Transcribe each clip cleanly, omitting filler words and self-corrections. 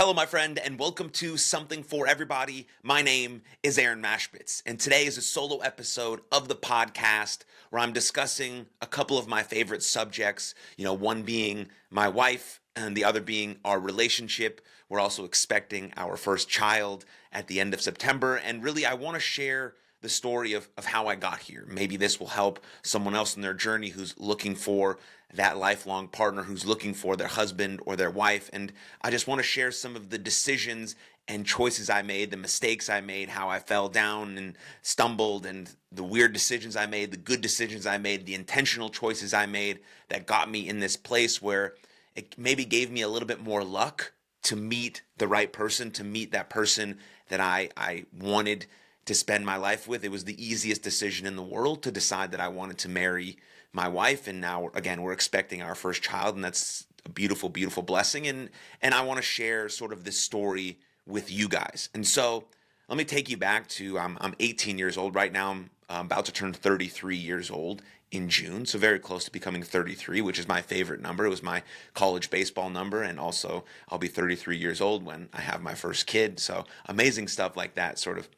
Hello, my friend, and welcome to Something for Everybody. My name is Aaron Machbitz, and today is a solo episode of the podcast where I'm discussing a couple of my favorite subjects, one being my wife and the other being our relationship. We're also expecting our first child at the end of September, and really I want to share the story of how I got here. Maybe this will help someone else in their journey who's looking for that lifelong partner, who's looking for their husband or their wife. And I just want to share some of the decisions and choices I made, the mistakes I made, how I fell down and stumbled, and the weird decisions I made, the good decisions I made, the intentional choices I made that got me in this place where it maybe gave me a little bit more luck to meet the right person, to meet that person that I wanted to spend my life with. It was the easiest decision in the world to decide that I wanted to marry my wife. And now, again, we're expecting our first child, and that's a beautiful, beautiful blessing. And I want to share sort of this story with you guys. And so let me take you back to, I'm 18 years old right now. I'm about to turn 33 years old in June, so very close to becoming 33, which is my favorite number. It was my college baseball number, and also I'll be 33 years old when I have my first kid. So amazing stuff like that, sort of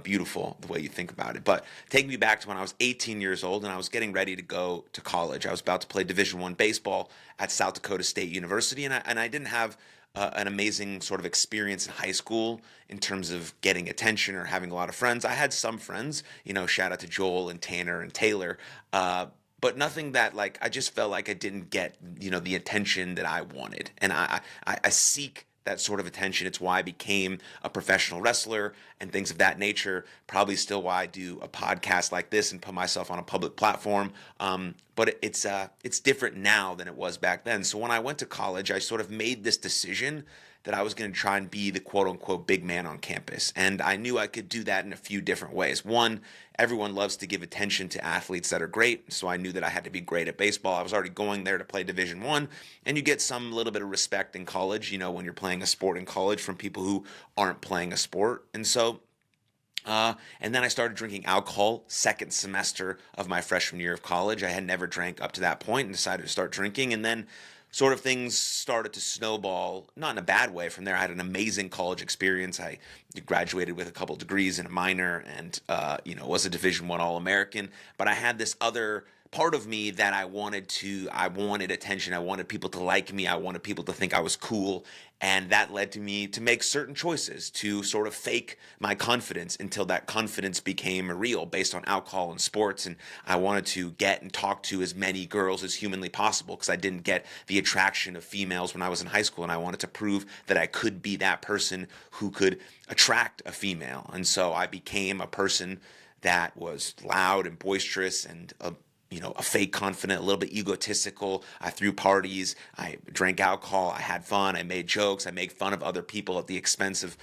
beautiful the way you think about it. But take me back to when I was 18 years old and I was getting ready to go to college. I was about to play Division I baseball at South Dakota State University, and I didn't have an amazing sort of experience in high school in terms of getting attention or having a lot of friends. I had some friends, shout out to Joel and Tanner and Taylor, but nothing that I just felt like I didn't get, the attention that I wanted. And I seek that sort of attention. It's why I became a professional wrestler and things of that nature. Probably still why I do a podcast like this and put myself on a public platform. But it's different now than it was back then. So when I went to college, I sort of made this decision that I was going to try and be the quote-unquote big man on campus. And I knew I could do that in a few different ways. One, everyone loves to give attention to athletes that are great, so I knew that I had to be great at baseball. I was already going there to play Division I, and you get some little bit of respect in college, when you're playing a sport in college from people who aren't playing a sport. And so and then I started drinking alcohol second semester of my freshman year of college. I had never drank up to that point and decided to start drinking. And then sort of things started to snowball, not in a bad way. From there, I had an amazing college experience. I graduated with a couple degrees and a minor and, was a Division I All-American. But I had this other part of me that I wanted attention. I wanted people to like me. I wanted people to think I was cool. And that led to me to make certain choices to sort of fake my confidence until that confidence became real based on alcohol and sports. And I wanted to get and talk to as many girls as humanly possible because I didn't get the attraction of females when I was in high school. And I wanted to prove that I could be that person who could attract a female. And so I became a person that was loud and boisterous and a fake confident, a little bit egotistical. I threw parties, I drank alcohol, I had fun, I made jokes, I made fun of other people at the expense of,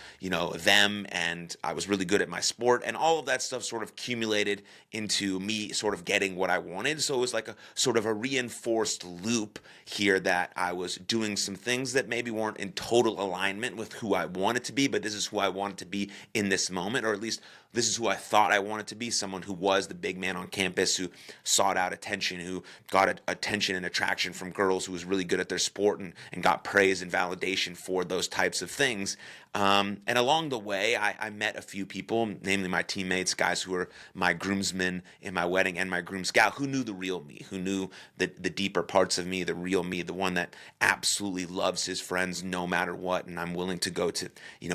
them, and I was really good at my sport, and all of that stuff sort of accumulated into me sort of getting what I wanted. So it was like a sort of a reinforced loop here that I was doing some things that maybe weren't in total alignment with who I wanted to be, but this is who I wanted to be in this moment, or at least this is who I thought I wanted to be, someone who was the big man on campus, who sought out attention, who got attention and attraction from girls, who was really good at their sport and got praise and validation for those types of things. And along the way, I met a few people, namely my teammates, guys who were my groomsmen in my wedding and my groom scout, who knew the real me, who knew the deeper parts of me, the real me, the one that absolutely loves his friends no matter what. And I'm willing to go to,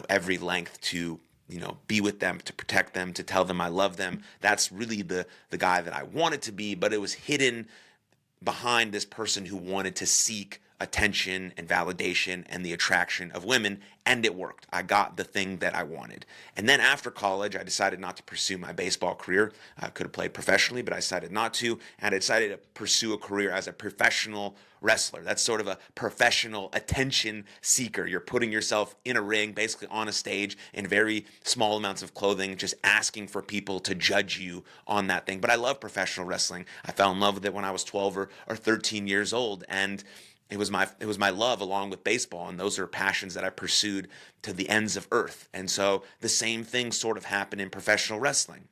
every length to be with them, to protect them, to tell them I love them. That's really the guy that I wanted to be, but it was hidden behind this person who wanted to seek attention and validation and the attraction of women, and it worked. I got the thing that I wanted. And then after college, I decided not to pursue my baseball career. I could have played professionally, but I decided not to, and I decided to pursue a career as a professional wrestler. That's sort of a professional attention seeker. You're putting yourself in a ring, basically on a stage, in very small amounts of clothing, just asking for people to judge you on that thing. But I love professional wrestling. I fell in love with it when I was 12 or 13 years old, and it was my love along with baseball, and those are passions that I pursued to the ends of earth. And so the same thing sort of happened in professional wrestling.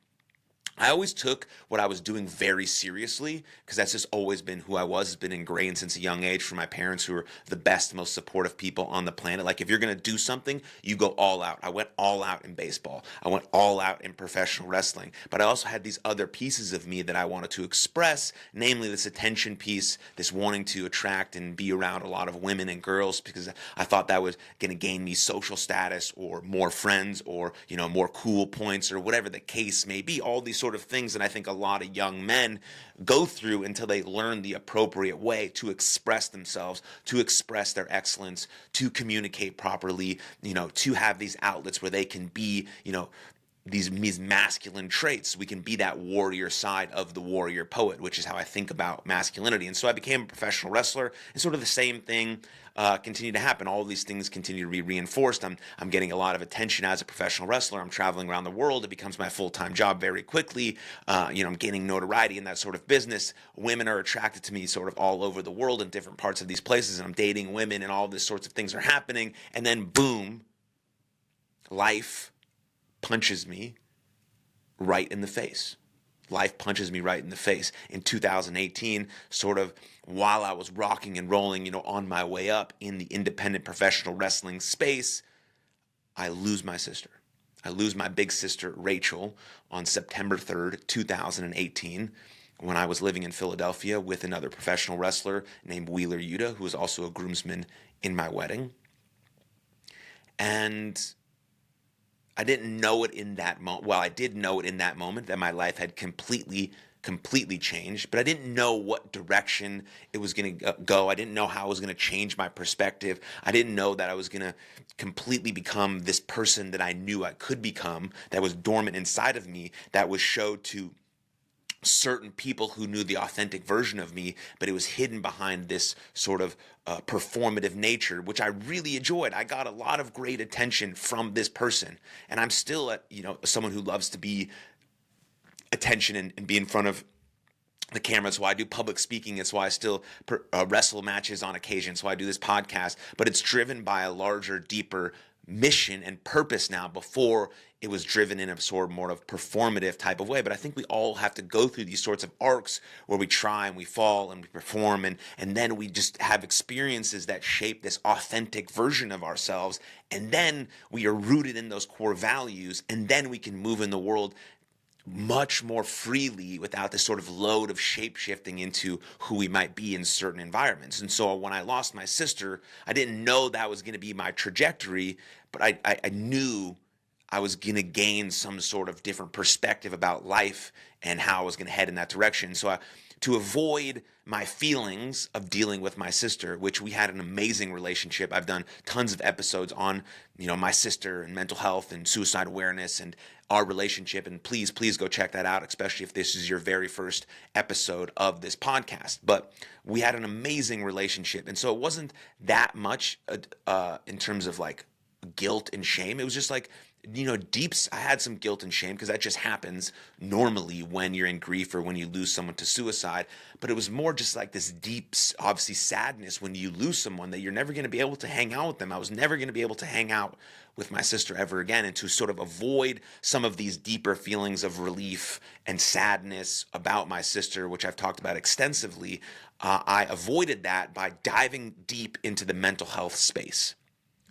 I always took what I was doing very seriously because that's just always been who I was. It's been ingrained since a young age from my parents, who are the best, most supportive people on the planet. Like, if you're going to do something, you go all out. I went all out in baseball. I went all out in professional wrestling. But I also had these other pieces of me that I wanted to express, namely this attention piece, this wanting to attract and be around a lot of women and girls, because I thought that was going to gain me social status or more friends or, more cool points or whatever the case may be. All these sort of things that I think a lot of young men go through until they learn the appropriate way to express themselves, to express their excellence, to communicate properly, to have these outlets where they can be, these masculine traits. We can be that warrior side of the warrior poet, which is how I think about masculinity. And so I became a professional wrestler, and sort of the same thing continued to happen. All of these things continue to be reinforced. I'm getting a lot of attention as a professional wrestler. I'm traveling around the world. It becomes my full-time job very quickly. I'm gaining notoriety in that sort of business. Women are attracted to me sort of all over the world in different parts of these places, and I'm dating women, and all these sorts of things are happening. And then boom, life punches me right in the face. Life punches me right in the face. In 2018, sort of while I was rocking and rolling, on my way up in the independent professional wrestling space, I lose my sister. I lose my big sister, Rachel, on September 3rd, 2018, when I was living in Philadelphia with another professional wrestler named Wheeler Yuta, who was also a groomsman in my wedding. And I didn't know it in that moment. Well, I did know it in that moment that my life had completely changed, but I didn't know what direction it was going to go. I didn't know how I was going to change my perspective. I didn't know that I was going to completely become this person that I knew I could become, that was dormant inside of me, that was showed to certain people who knew the authentic version of me, but it was hidden behind this sort of performative nature, which I really enjoyed. I got a lot of great attention from this person, and I'm still someone who loves to be attention and be in front of the camera. It's why I do public speaking. It's why I still wrestle matches on occasion. It's why I do this podcast, but it's driven by a larger, deeper mission and purpose now. Before, it was driven in a sort of more of performative type of way. But I think we all have to go through these sorts of arcs where we try and we fall and we perform, and then we just have experiences that shape this authentic version of ourselves. And then we are rooted in those core values, and then we can move in the world much more freely without this sort of load of shape-shifting into who we might be in certain environments. And so when I lost my sister, I didn't know that was going to be my trajectory, but I knew I was going to gain some sort of different perspective about life and how I was going to head in that direction. So to avoid my feelings of dealing with my sister, which we had an amazing relationship. I've done tons of episodes on, my sister and mental health and suicide awareness and our relationship. And please go check that out, especially if this is your very first episode of this podcast. But we had an amazing relationship. And so it wasn't that much in terms of like guilt and shame. It was just like, I had some guilt and shame because that just happens normally when you're in grief or when you lose someone to suicide. But it was more just like this deep, obviously, sadness when you lose someone that you're never going to be able to hang out with them. I was never going to be able to hang out with my sister ever again. And to sort of avoid some of these deeper feelings of relief and sadness about my sister, which I've talked about extensively, I avoided that by diving deep into the mental health space.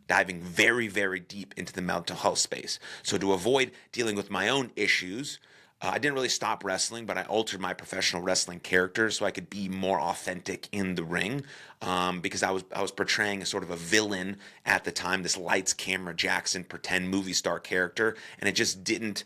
Diving very, very deep into the mental health space. So to avoid dealing with my own issues, I didn't really stop wrestling, but I altered my professional wrestling character so I could be more authentic in the ring, because I was portraying a sort of a villain at the time, this lights, camera, Jackson pretend movie star character, and it just didn't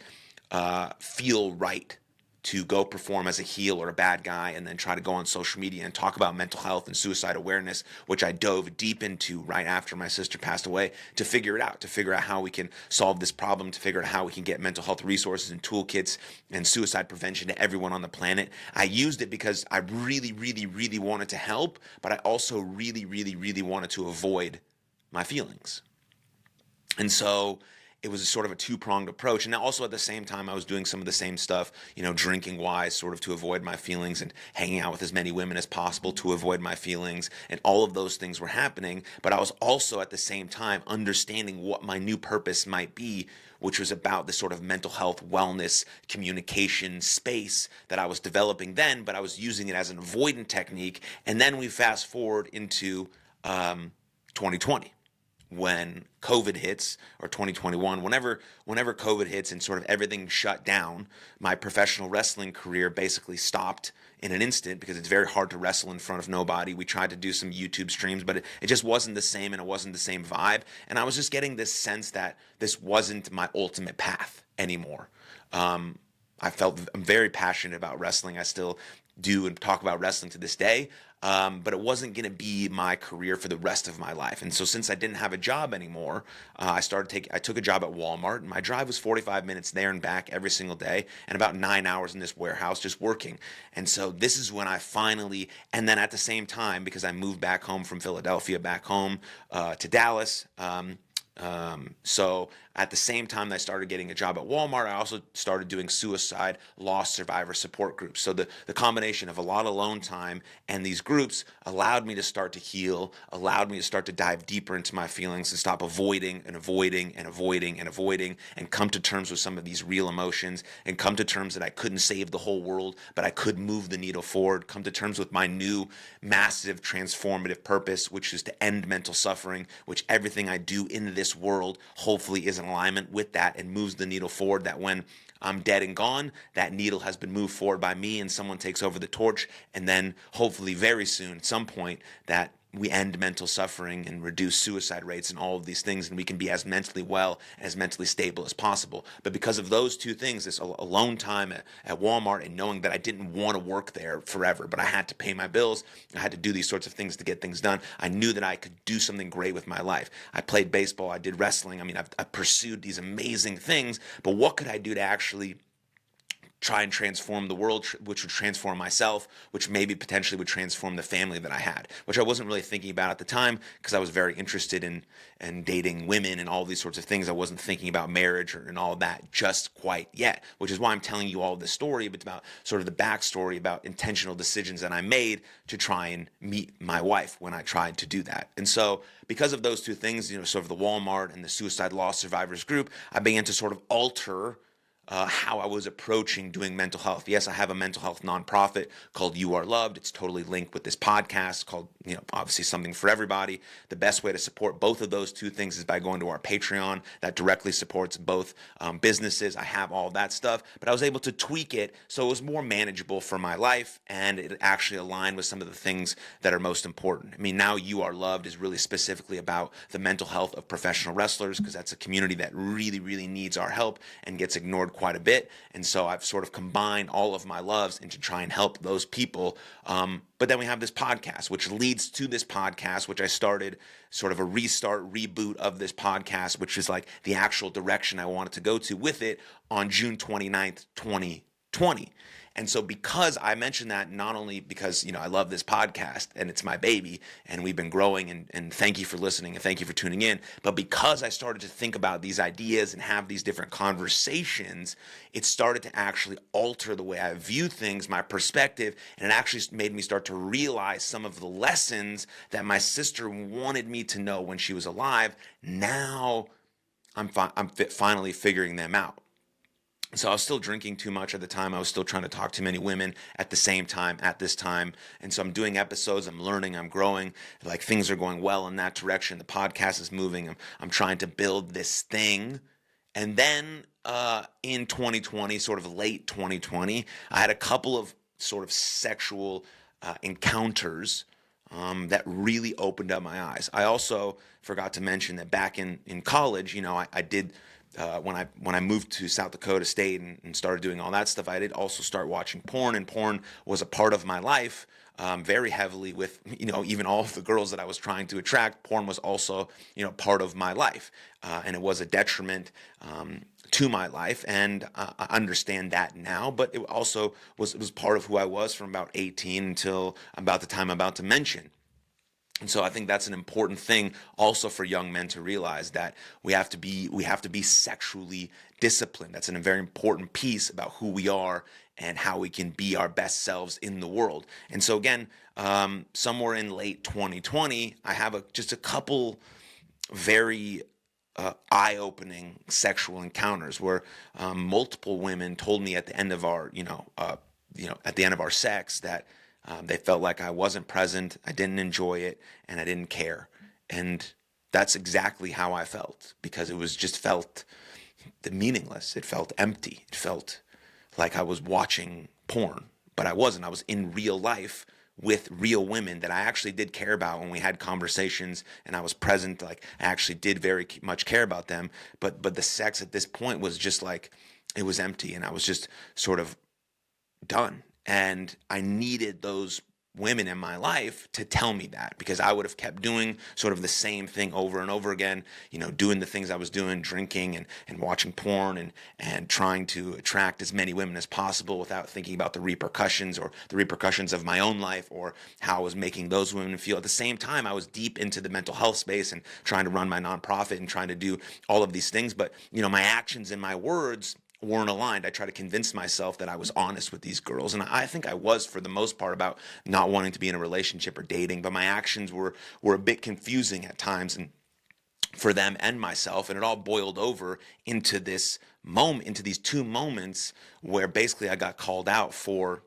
feel right to go perform as a heel or a bad guy and then try to go on social media and talk about mental health and suicide awareness, which I dove deep into right after my sister passed away to figure out how we can solve this problem, to figure out how we can get mental health resources and toolkits and suicide prevention to everyone on the planet. I used it because I really, really, really wanted to help, but I also really, really, really wanted to avoid my feelings. And so it was sort of a two-pronged approach. And also at the same time, I was doing some of the same stuff, drinking wise, sort of to avoid my feelings, and hanging out with as many women as possible to avoid my feelings. And all of those things were happening. But I was also at the same time understanding what my new purpose might be, which was about this sort of mental health, wellness, communication space that I was developing then, but I was using it as an avoidant technique. And then we fast forward into 2020. When COVID hits, or 2021, whenever COVID hits and sort of everything shut down, my professional wrestling career basically stopped in an instant, because it's very hard to wrestle in front of nobody. We tried to do some YouTube streams, but it just wasn't the same, and it wasn't the same vibe. And I was just getting this sense that this wasn't my ultimate path anymore. I'm very passionate about wrestling. I still do and talk about wrestling to this day. But it wasn't going to be my career for the rest of my life. And so since I didn't have a job anymore, I took a job at Walmart, and my drive was 45 minutes there and back every single day, and about 9 hours in this warehouse just working. And so this is when I finally, and then at the same time, because I moved back home from Philadelphia, back home to Dallas, so at the same time that I started getting a job at Walmart, I also started doing suicide loss survivor support groups. So the combination of a lot of alone time and these groups allowed me to start to heal, allowed me to start to dive deeper into my feelings, and stop avoiding and avoiding and avoiding and avoiding, and come to terms with some of these real emotions, and come to terms that I couldn't save the whole world, but I could move the needle forward, come to terms with my new massive transformative purpose, which is to end mental suffering, which everything I do in this world hopefully is in alignment with that and moves the needle forward, that when I'm dead and gone, that needle has been moved forward by me and someone takes over the torch. And then hopefully very soon, at some point, that we end mental suffering and reduce suicide rates and all of these things, and we can be as mentally well and as mentally stable as possible. But because of those two things, this alone time at Walmart, and knowing that I didn't want to work there forever, but I had to pay my bills, I had to do these sorts of things to get things done, I knew that I could do something great with my life. I played baseball, I did wrestling, I pursued these amazing things, but what could I do to actually try and transform the world, which would transform myself, which maybe potentially would transform the family that I had, which I wasn't really thinking about at the time, because I was very interested in dating women and all these sorts of things. I wasn't thinking about marriage and all of that just quite yet, which is why I'm telling you all this story, but about sort of the backstory about intentional decisions that I made to try and meet my wife when I tried to do that. And so because of those two things, sort of the Walmart and the suicide loss survivors group, I began to sort of alter how I was approaching doing mental health. Yes, I have a mental health nonprofit called You Are Loved. It's totally linked with this podcast called, obviously Something for Everybody. The best way to support both of those two things is by going to our Patreon that directly supports both businesses. I have all that stuff, but I was able to tweak it so it was more manageable for my life, and it actually aligned with some of the things that are most important. Now You Are Loved is really specifically about the mental health of professional wrestlers, because that's a community that really, really needs our help and gets ignored quite a bit. And so I've sort of combined all of my loves into try and help those people. But then we have this podcast, which leads to this podcast, which I started sort of a reboot of this podcast, which is like the actual direction I wanted to go to with it on June 29th, 2020. And so because I mentioned that, not only because, I love this podcast and it's my baby and we've been growing, and thank you for listening and thank you for tuning in, but because I started to think about these ideas and have these different conversations, it started to actually alter the way I view things, my perspective, and it actually made me start to realize some of the lessons that my sister wanted me to know when she was alive. Now I'm finally figuring them out. So I was still drinking too much at the time. I was still trying to talk to many women at the same time, at this time. And so I'm doing episodes, I'm learning, I'm growing, like things are going well in that direction. The podcast is moving. I'm trying to build this thing. And then in 2020, sort of late 2020, I had a couple of sort of sexual encounters that really opened up my eyes. I also forgot to mention that back in college, I did... when I moved to South Dakota State and started doing all that stuff, I did also start watching porn, and porn was a part of my life very heavily with, even all of the girls that I was trying to attract. Porn was also, part of my life, and it was a detriment to my life, and I understand that now, but it also was part of who I was from about 18 until about the time I'm about to mention. And so I think that's an important thing also for young men to realize, that we have to be sexually disciplined. That's a very important piece about who we are and how we can be our best selves in the world. And so again, somewhere in late 2020, I have just a couple very eye-opening sexual encounters where multiple women told me at the end of our, at the end of our sex, that they felt like I wasn't present, I didn't enjoy it, and I didn't care. And that's exactly how I felt, because it was just felt meaningless. It felt empty. It felt like I was watching porn, but I wasn't. I was in real life with real women that I actually did care about when we had conversations, and I was present. Like, I actually did very much care about them, but the sex at this point was just like, it was empty, and I was just sort of done. And I needed those women in my life to tell me that, because I would have kept doing sort of the same thing over and over again, doing the things I was doing, drinking and watching porn and trying to attract as many women as possible without thinking about the repercussions, or the repercussions of my own life, or how I was making those women feel. At the same time, I was deep into the mental health space and trying to run my nonprofit and trying to do all of these things. But, my actions and my words weren't aligned. I tried to convince myself that I was honest with these girls, and I think I was, for the most part, about not wanting to be in a relationship or dating, but my actions were a bit confusing at times, and for them and myself, and it all boiled over into this moment, into these two moments where basically I got called out for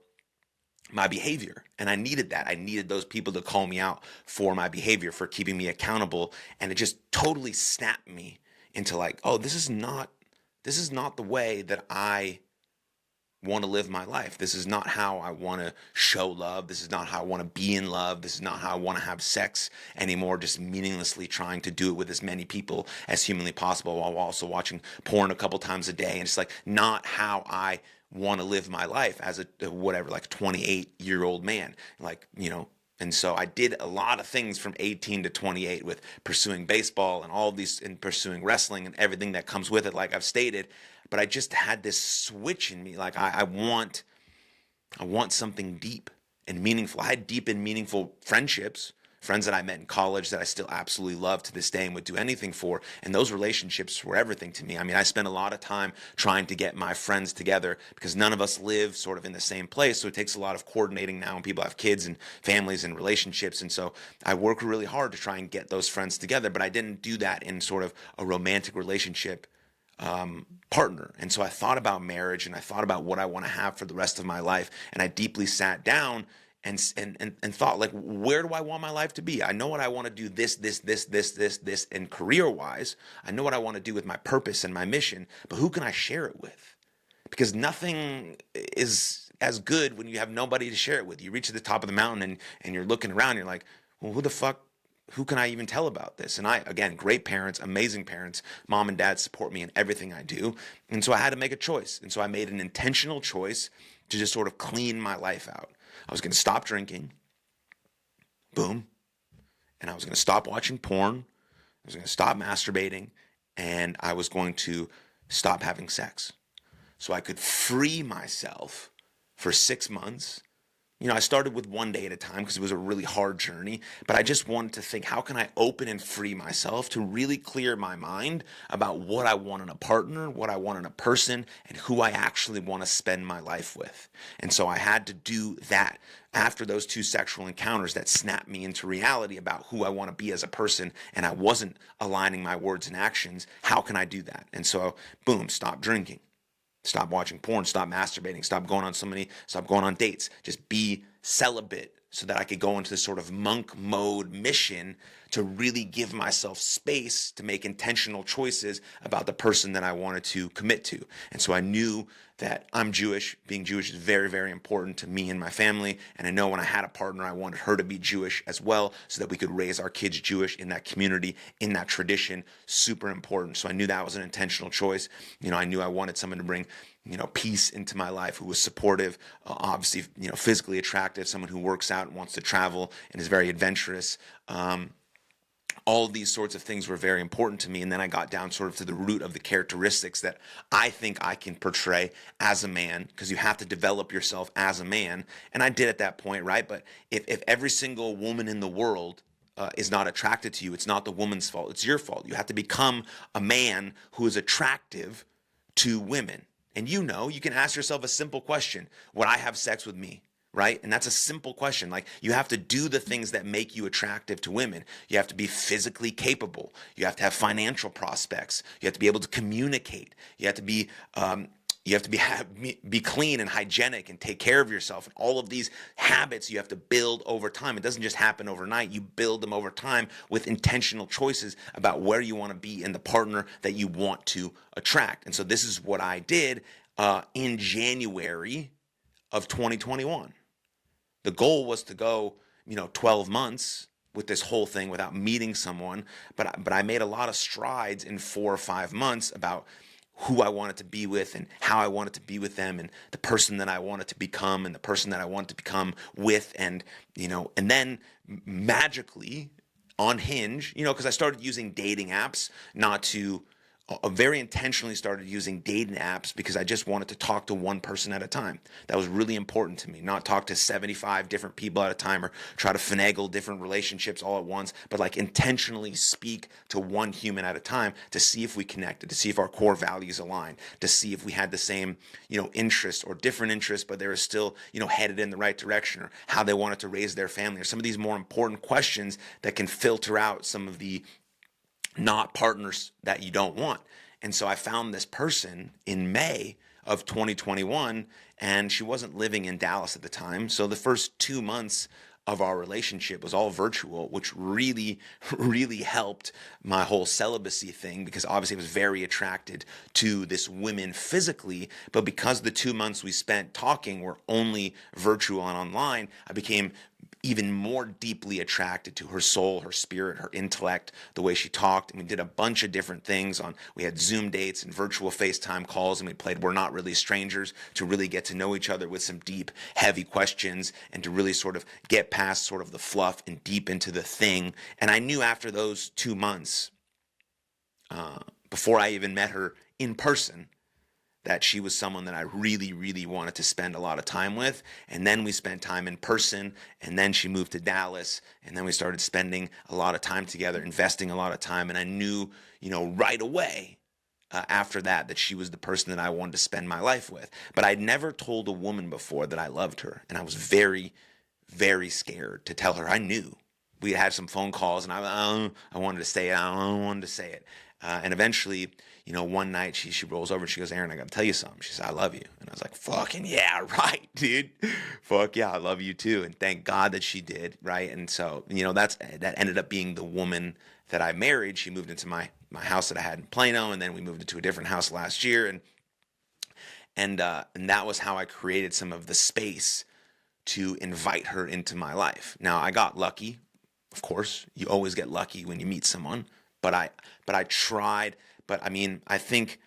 my behavior. And I needed that. I needed those people to call me out for my behavior, for keeping me accountable. And it just totally snapped me into like, oh, this is not the way that I want to live my life. This is not how I want to show love. This is not how I want to be in love. This is not how I want to have sex anymore, just meaninglessly trying to do it with as many people as humanly possible while also watching porn a couple times a day. And it's like not how I want to live my life as a whatever, like 28-year-old man. And so I did a lot of things from 18 to 28 with pursuing baseball and all these, and pursuing wrestling and everything that comes with it, like I've stated. But I just had this switch in me. Like I want something deep and meaningful. I had deep and meaningful friendships, friends that I met in college that I still absolutely love to this day and would do anything for. And those relationships were everything to me. I mean, I spent a lot of time trying to get my friends together because none of us live sort of in the same place. So it takes a lot of coordinating now when people have kids and families and relationships. And so I work really hard to try and get those friends together, but I didn't do that in sort of a romantic relationship partner. And so I thought about marriage, and I thought about what I want to have for the rest of my life. And I deeply sat down and thought, like, where do I want my life to be? I know what I want to do, this, and career-wise. I know what I want to do with my purpose and my mission, but who can I share it with? Because nothing is as good when you have nobody to share it with. You reach to the top of the mountain and you're looking around, you're like, well, who can I even tell about this? And again, great parents, amazing parents, mom and dad support me in everything I do. And so I had to make a choice. And so I made an intentional choice to just sort of clean my life out. I was going to stop drinking, boom. And I was going to stop watching porn. I was going to stop masturbating. And I was going to stop having sex. So I could free myself for 6 months. I started with one day at a time because it was a really hard journey, but I just wanted to think, how can I open and free myself to really clear my mind about what I want in a partner, what I want in a person, and who I actually want to spend my life with. And so I had to do that after those two sexual encounters that snapped me into reality about who I want to be as a person, and I wasn't aligning my words and actions. How can I do that? And so, boom, stop drinking. Stop watching porn, stop masturbating, stop going on dates. Just be celibate so that I could go into this sort of monk mode mission to really give myself space to make intentional choices about the person that I wanted to commit to. And so I knew that I'm Jewish. Being Jewish is very, very important to me and my family. And I know when I had a partner, I wanted her to be Jewish as well so that we could raise our kids Jewish in that community, in that tradition. Super important. So I knew that was an intentional choice. I knew I wanted someone to bring peace into my life, who was supportive, obviously, physically attractive, someone who works out and wants to travel and is very adventurous. All of these sorts of things were very important to me. And then I got down sort of to the root of the characteristics that I think I can portray as a man, because you have to develop yourself as a man. And I did at that point, right? But if every single woman in the world is not attracted to you, it's not the woman's fault. It's your fault. You have to become a man who is attractive to women. And you can ask yourself a simple question: would I have sex with me? Right? And that's a simple question. Like, you have to do the things that make you attractive to women. You have to be physically capable. You have to have financial prospects. You have to be able to communicate. You have to be be clean and hygienic and take care of yourself. And all of these habits you have to build over time. It doesn't just happen overnight. You build them over time with intentional choices about where you want to be and the partner that you want to attract. And so this is what I did in January of 2021. The goal was to go, 12 months with this whole thing without meeting someone, but I made a lot of strides in 4 or 5 months about who I wanted to be with and how I wanted to be with them and the person that I wanted to become and the person that I wanted to become with, and then magically on Hinge, because I started using dating apps very intentionally started using dating apps because I just wanted to talk to one person at a time. That was really important to me, not talk to 75 different people at a time or try to finagle different relationships all at once, but like intentionally speak to one human at a time to see if we connected, to see if our core values align, to see if we had the same, interests or different interests, but they were still, headed in the right direction, or how they wanted to raise their family, or some of these more important questions that can filter out some of the not partners that you don't want. And so I found this person in May of 2021, and she wasn't living in Dallas at the time. So the first 2 months of our relationship was all virtual, which really, really helped my whole celibacy thing, because obviously I was very attracted to this woman physically, but because the 2 months we spent talking were only virtual and online, I became even more deeply attracted to her soul, her spirit, her intellect, the way she talked. And we did a bunch of different things. We had Zoom dates and virtual FaceTime calls, and we played We're Not Really Strangers to really get to know each other with some deep, heavy questions and to really sort of get past sort of the fluff and deep into the thing. And I knew after those 2 months, before I even met her in person, that she was someone that I really, really wanted to spend a lot of time with. And then we spent time in person, and then she moved to Dallas, and then we started spending a lot of time together, investing a lot of time. And I knew, right away after that she was the person that I wanted to spend my life with. But I'd never told a woman before that I loved her, and I was very, very scared to tell her. I knew. We had some phone calls, and I wanted to say it. I wanted to say it. And eventually, one night she rolls over and she goes, "Aaron, I got to tell you something." She said, "I love you." And I was like, "Fucking yeah, right, dude. Fuck yeah, I love you too." And thank God that she did, right? And so, that ended up being the woman that I married. She moved into my house that I had in Plano, and then we moved into a different house last year. And that was how I created some of the space to invite her into my life. Now, I got lucky. Of course, you always get lucky when you meet someone. But I tried. But I think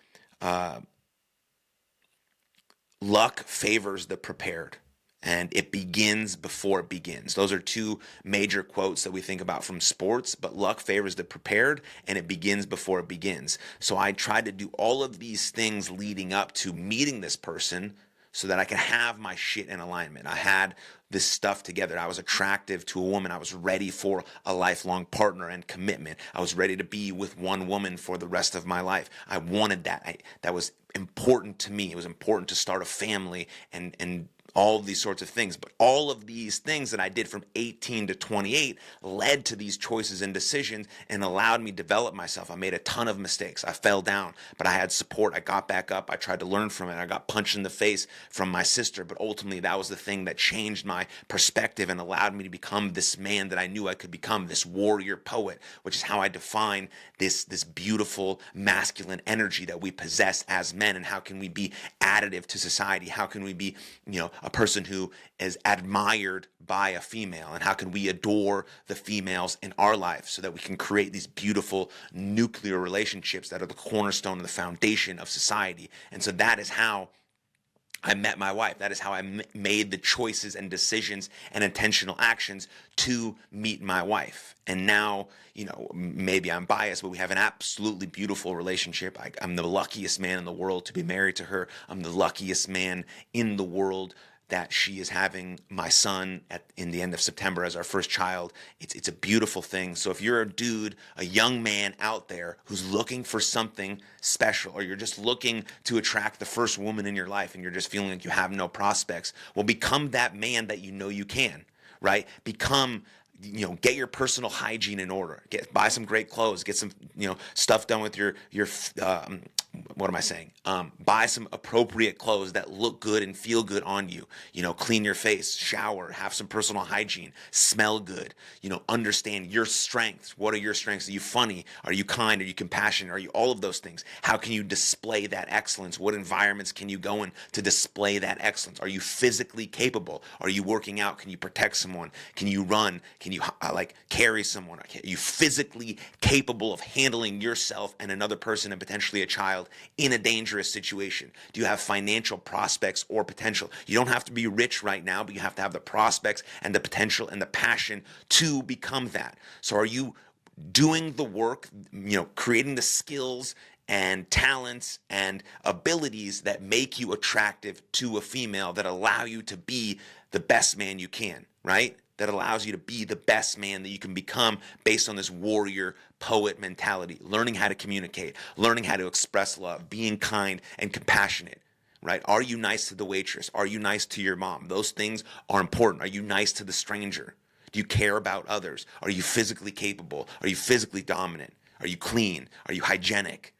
luck favors the prepared, and it begins before it begins. Those are two major quotes that we think about from sports, but luck favors the prepared, and it begins before it begins. So I tried to do all of these things leading up to meeting this person so that I could have my shit in alignment. I had this stuff together. I was attractive to a woman. I was ready for a lifelong partner and commitment. I was ready to be with one woman for the rest of my life. I wanted that. That was important to me. It was important to start a family and all of these sorts of things. But all of these things that I did from 18 to 28 led to these choices and decisions and allowed me to develop myself. I made a ton of mistakes. I fell down, but I had support. I got back up. I tried to learn from it. I got punched in the face from my sister, but ultimately that was the thing that changed my perspective and allowed me to become this man that I knew I could become, this warrior poet, which is how I define this beautiful masculine energy that we possess as men. And how can we be additive to society? How can we be, a person who is admired by a female, and how can we adore the females in our life so that we can create these beautiful nuclear relationships that are the cornerstone and the foundation of society. And so that is how I met my wife. That is how I made the choices and decisions and intentional actions to meet my wife. And now, maybe I'm biased, but we have an absolutely beautiful relationship. I'm the luckiest man in the world to be married to her. I'm the luckiest man in the world that she is having my son in the end of September as our first child. It's a beautiful thing. So if you're a dude, a young man out there who's looking for something special, or you're just looking to attract the first woman in your life and you're just feeling like you have no prospects, well, become that man that you know you can, right? Get your personal hygiene in order. Buy some great clothes. Get some, stuff done with your what am I saying? Buy some appropriate clothes that look good and feel good on you. Clean your face, shower, have some personal hygiene, smell good. Understand your strengths. What are your strengths? Are you funny? Are you kind? Are you compassionate? Are you all of those things? How can you display that excellence? What environments can you go in to display that excellence? Are you physically capable? Are you working out? Can you protect someone? Can you run? Can you carry someone? Are you physically capable of handling yourself and another person and potentially a child in a dangerous situation? Do you have financial prospects or potential? You don't have to be rich right now, but you have to have the prospects and the potential and the passion to become that. So are you doing the work, creating the skills and talents and abilities that make you attractive to a female, that allow you to be the best man you can, right? That allows you to be the best man that you can become based on this warrior poet mentality, learning how to communicate, learning how to express love, being kind and compassionate, right? Are you nice to the waitress? Are you nice to your mom? Those things are important. Are you nice to the stranger? Do you care about others? Are you physically capable? Are you physically dominant? Are you clean? Are you hygienic?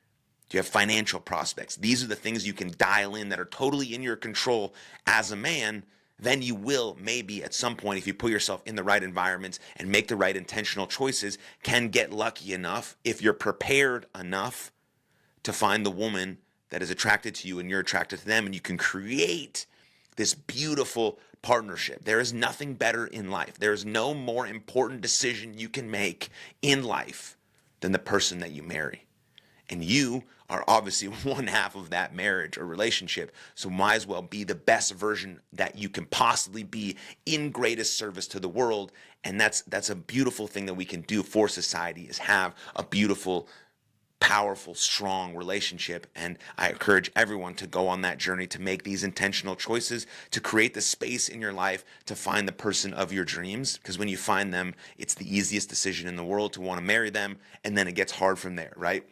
Do you have financial prospects? These are the things you can dial in that are totally in your control as a man. Then you will, maybe at some point, if you put yourself in the right environments and make the right intentional choices, can get lucky enough, if you're prepared enough, to find the woman that is attracted to you and you're attracted to them, and you can create this beautiful partnership. There is nothing better in life. There is no more important decision you can make in life than the person that you marry. And you are obviously one half of that marriage or relationship, so might as well be the best version that you can possibly be in greatest service to the world. And that's a beautiful thing that we can do for society, is have a beautiful, powerful, strong relationship. And I encourage everyone to go on that journey, to make these intentional choices, to create the space in your life to find the person of your dreams. Because when you find them, it's the easiest decision in the world to want to marry them. And then it gets hard from there, right?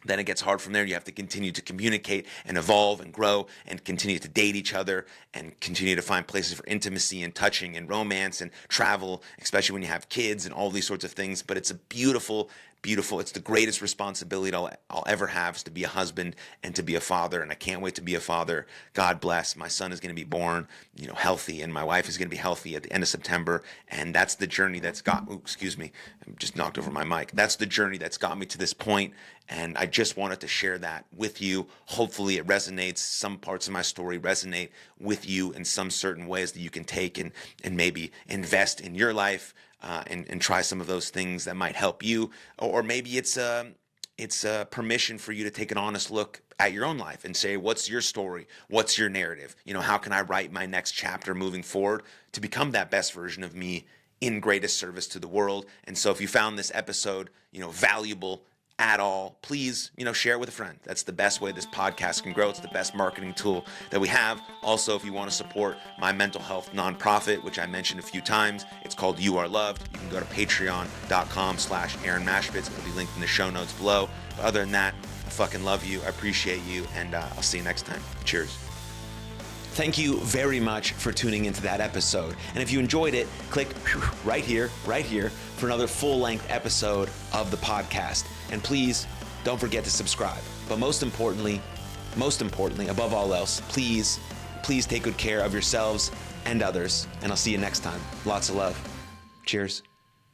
Then it gets hard from there. You have to continue to communicate and evolve and grow and continue to date each other and continue to find places for intimacy and touching and romance and travel, especially when you have kids and all these sorts of things. But it's a beautiful, it's the greatest responsibility I'll ever have, is to be a husband and to be a father. And I can't wait to be a father. God bless. My son is going to be born, healthy, and my wife is going to be healthy at the end of September. And that's the journey that's got, excuse me, I just knocked over my mic. That's the journey that's got me to this point. And I just wanted to share that with you. Hopefully it resonates. Some parts of my story resonate with you in some certain ways that you can take and maybe invest in your life, and try some of those things that might help you. Or maybe it's a permission for you to take an honest look at your own life and say, what's your story? What's your narrative? How can I write my next chapter moving forward to become that best version of me in greatest service to the world? And so if you found this episode, valuable at all, please, share it with a friend. That's the best way this podcast can grow. It's the best marketing tool that we have. Also, if you want to support my mental health nonprofit, which I mentioned a few times, it's called You Are Loved. You can go to patreon.com/Aaron Machbitz. It'll be linked in the show notes below. But other than that, I fucking love you. I appreciate you. And I'll see you next time. Cheers. Thank you very much for tuning into that episode. And if you enjoyed it, click right here for another full-length episode of the podcast. And please don't forget to subscribe. But most importantly, above all else, please take good care of yourselves and others. And I'll see you next time. Lots of love. Cheers.